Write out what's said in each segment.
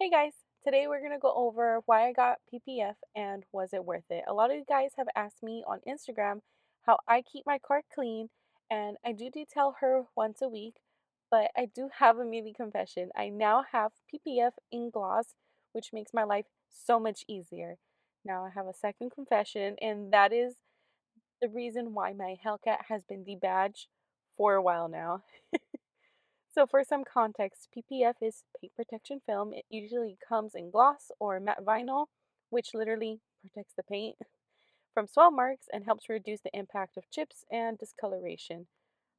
Hey guys, today we're going to go over why I got PPF and was it worth it. A lot of you guys have asked me on Instagram how I keep my car clean, and I do detail her once a week, but I do have a mini confession. I now have PPF in gloss, which makes my life so much easier. Now I have a second confession, and that is the reason why my Hellcat has been debadged for a while now. So for some context, PPF is paint protection film. It usually comes in gloss or matte vinyl, which literally protects the paint from swell marks and helps reduce the impact of chips and discoloration.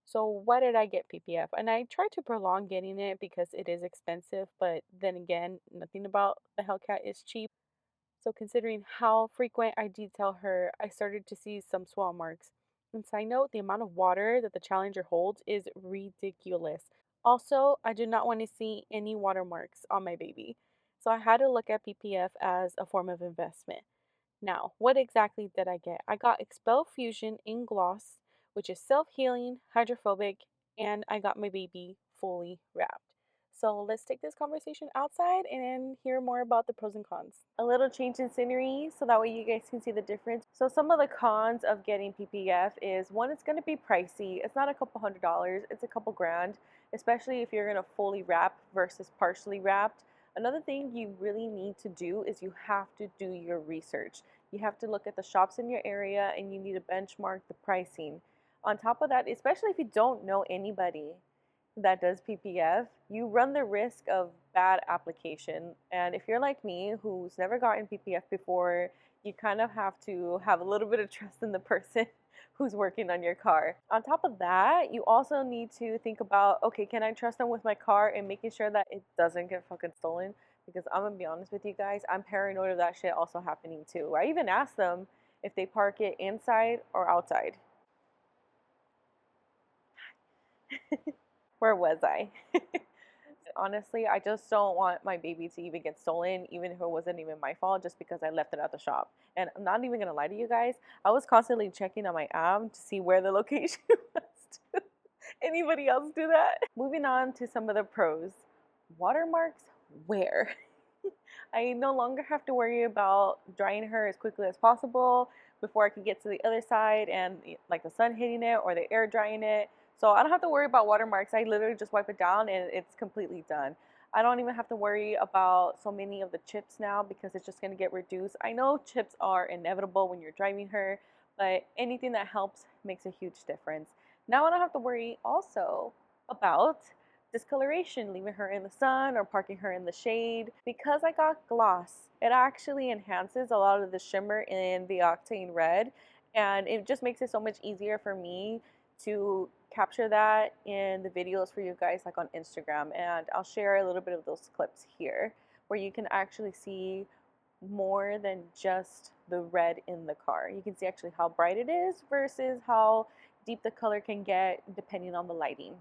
So why did I get PPF? And I tried to prolong getting it because it is expensive, but then again, nothing about the Hellcat is cheap. So considering how frequent I detail her, I started to see some swell marks. And side note, the amount of water that the Challenger holds is ridiculous. Also, I do not want to see any watermarks on my baby. So I had to look at PPF as a form of investment. Now, what exactly did I get? I got Expel Fusion in gloss, which is self-healing, hydrophobic, and I got my baby fully wrapped. So let's take this conversation outside and hear more about the pros and cons. A little change in scenery so that way you guys can see the difference. So some of the cons of getting PPF is one, it's going to be pricey. It's not a couple $100, it's a couple grand, especially if you're going to fully wrap versus partially wrapped. Another thing you really need to do is you have to do your research. You have to look at the shops in your area and you need to benchmark the pricing. On top of that, especially if you don't know anybody that does PPF, you run the risk of bad application. And if you're like me, who's never gotten PPF before, you kind of have to have a little bit of trust in the person who's working on your car. On top of that, you also need to think about, okay, can I trust them with my car and making sure that it doesn't get fucking stolen? Because I'm gonna be honest with you guys, I'm paranoid of that shit also happening too. I even asked them if they park it inside or outside. Where was I? Honestly, I just don't want my baby to even get stolen, even if it wasn't even my fault, just because I left it at the shop. And I'm not even gonna lie to you guys, I was constantly checking on my app to see where the location was too. Anybody else do that? Moving on to some of the pros. Watermarks, where? I no longer have to worry about drying her as quickly as possible before I can get to the other side and like the sun hitting it or the air drying it. So I don't have to worry about watermarks. I literally just wipe it down and it's completely done. I don't even have to worry about so many of the chips now because it's just going to get reduced. I know chips are inevitable when you're driving her, but anything that helps makes a huge difference. Now I don't have to worry also about discoloration, leaving her in the sun or parking her in the shade. Because I got gloss, it actually enhances a lot of the shimmer in the octane red, and it just makes it so much easier for me to capture that in the videos for you guys like on Instagram, and I'll share a little bit of those clips here where you can actually see more than just the red in the car. You can see actually how bright it is versus how deep the color can get depending on the lighting.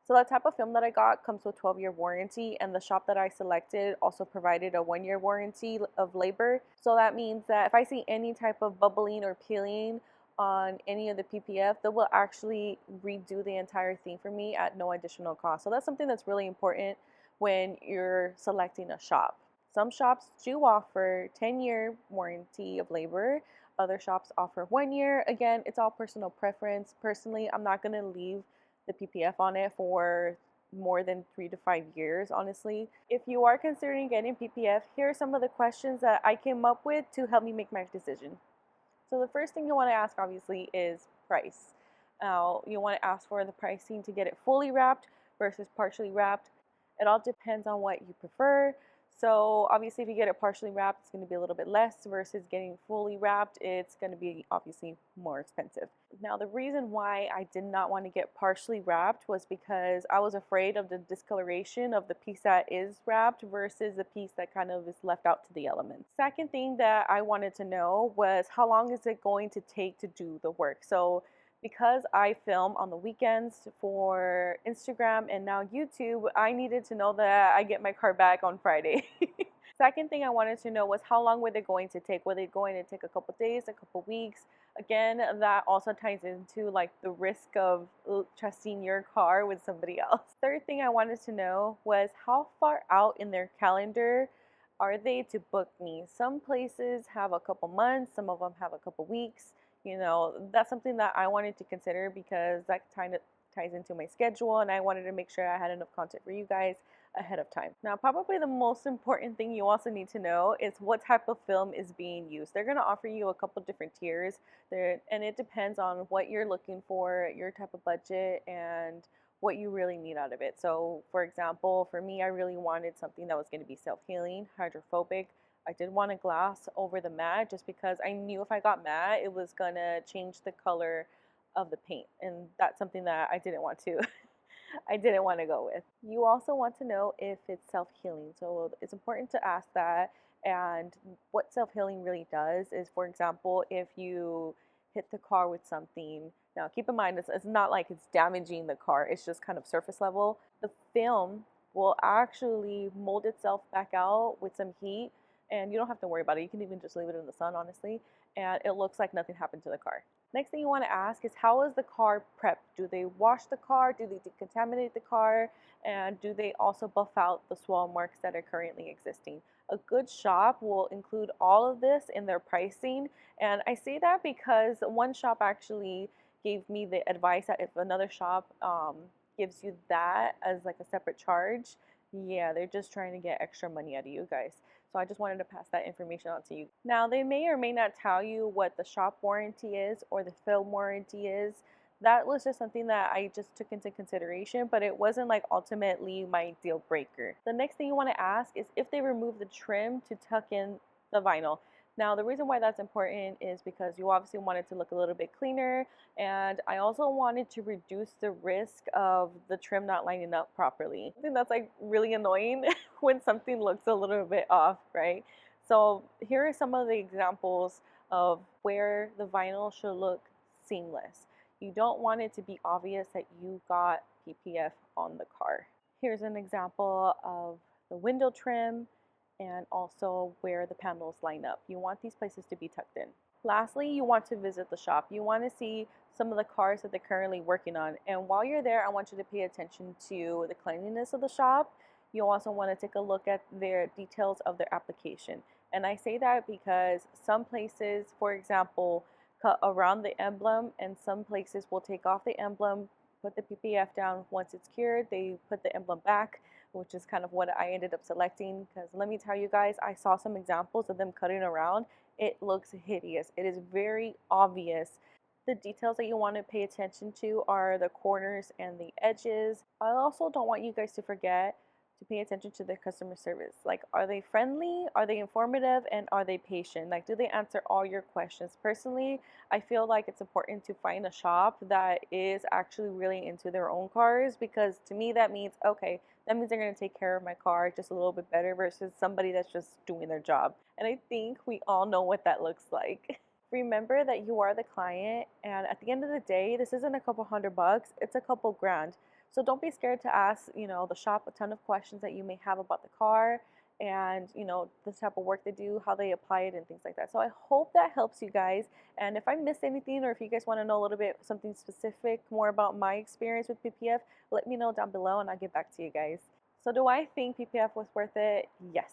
So that type of film that I got comes with 12-year warranty, and the shop that I selected also provided a 1-year warranty of labor. So that means that if I see any type of bubbling or peeling on any of the PPF, they will actually redo the entire thing for me at no additional cost. So that's something that's really important when you're selecting a shop. Some shops do offer 10-year warranty of labor. Other shops offer 1 year. Again, it's all personal preference. Personally, I'm not going to leave the PPF on it for more than 3 to 5 years, honestly. If you are considering getting PPF, here are some of the questions that I came up with to help me make my decision. So the first thing you want to ask, obviously, is price. You want to ask for the pricing to get it fully wrapped versus partially wrapped. It all depends on what you prefer. So obviously if you get it partially wrapped, it's going to be a little bit less versus getting fully wrapped. It's going to be obviously more expensive. Now the reason why I did not want to get partially wrapped was because I was afraid of the discoloration of the piece that is wrapped versus the piece that kind of is left out to the elements. Second thing that I wanted to know was how long is it going to take to do the work. So because I film on the weekends for Instagram and now YouTube, I needed to know that I get my car back on Friday. Second thing I wanted to know was how long were they going to take? Were they going to take a couple days, a couple weeks? Again, that also ties into like the risk of trusting your car with somebody else. Third thing I wanted to know was how far out in their calendar are they to book me? Some places have a couple months, some of them have a couple weeks. That's something that I wanted to consider because that kind of ties into my schedule, and I wanted to make sure I had enough content for you guys ahead of time. Now, probably the most important thing you also need to know is what type of film is being used. They're going to offer you a couple different tiers there, and it depends on what you're looking for, your type of budget, and what you really need out of it. So, for example, for me, I really wanted something that was going to be self-healing, hydrophobic. I did want a glass over the mat just because I knew if I got matte, it was going to change the color of the paint, and that's something that I didn't want to I didn't want to go with. You also want to know if it's self-healing. So it's important to ask that. And what self-healing really does is, for example, if you hit the car with something, now keep in mind it's not like it's damaging the car, it's just kind of surface level. The film will actually mold itself back out with some heat, and you don't have to worry about it. You can even just leave it in the sun, honestly, and it looks like nothing happened to the car. Next thing you want to ask is, how is the car prepped? Do they wash the car? Do they decontaminate the car? And do they also buff out the swell marks that are currently existing? A good shop will include all of this in their pricing. And I say that because one shop actually gave me the advice that if another shop gives you that as like a separate charge, yeah, they're just trying to get extra money out of you guys. So I just wanted to pass that information on to you. Now, they may or may not tell you what the shop warranty is or the film warranty is. That was just something that I just took into consideration, but it wasn't like ultimately my deal breaker. The next thing you want to ask is if they remove the trim to tuck in the vinyl. Now, the reason why that's important is because you obviously want it to look a little bit cleaner, and I also wanted to reduce the risk of the trim not lining up properly. I think that's like really annoying when something looks a little bit off, right? So here are some of the examples of where the vinyl should look seamless. You don't want it to be obvious that you got PPF on the car. Here's an example of the window trim and also where the panels line up. You want these places to be tucked in. Lastly, you want to visit the shop. You want to see some of the cars that they're currently working on. And while you're there, I want you to pay attention to the cleanliness of the shop. You also want to take a look at their details of their application. And I say that because some places, for example, cut around the emblem, and some places will take off the emblem, put the PPF down. Once it's cured, they put the emblem back, which is kind of what I ended up selecting, because let me tell you guys, I saw some examples of them cutting around. It looks hideous. It is very obvious. The details that you want to pay attention to are the corners and the edges. I also don't want you guys to forget to pay attention to their customer service. Like, are they friendly? Are they informative? And are they patient? Like, do they answer all your questions? Personally, I feel like it's important to find a shop that is actually really into their own cars, because to me that means, okay, that means they're going to take care of my car just a little bit better versus somebody that's just doing their job. And I think we all know what that looks like. Remember that you are the client, and at the end of the day, this isn't a couple $100, it's a couple grand. So don't be scared to ask, the shop a ton of questions that you may have about the car and, the type of work they do, how they apply it, and things like that. So I hope that helps you guys. And if I missed anything, or if you guys want to know a little bit something specific more about my experience with PPF, let me know down below and I'll get back to you guys. So do I think PPF was worth it? Yes.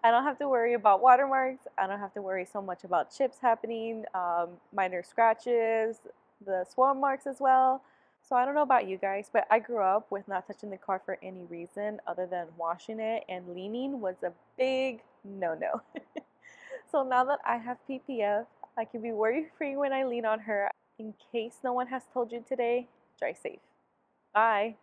I don't have to worry about watermarks. I don't have to worry so much about chips happening, minor scratches, the swirl marks as well. So I don't know about you guys, but I grew up with not touching the car for any reason other than washing it, and leaning was a big no-no. So now that I have PPF, I can be worry-free when I lean on her. In case no one has told you today, drive safe. Bye.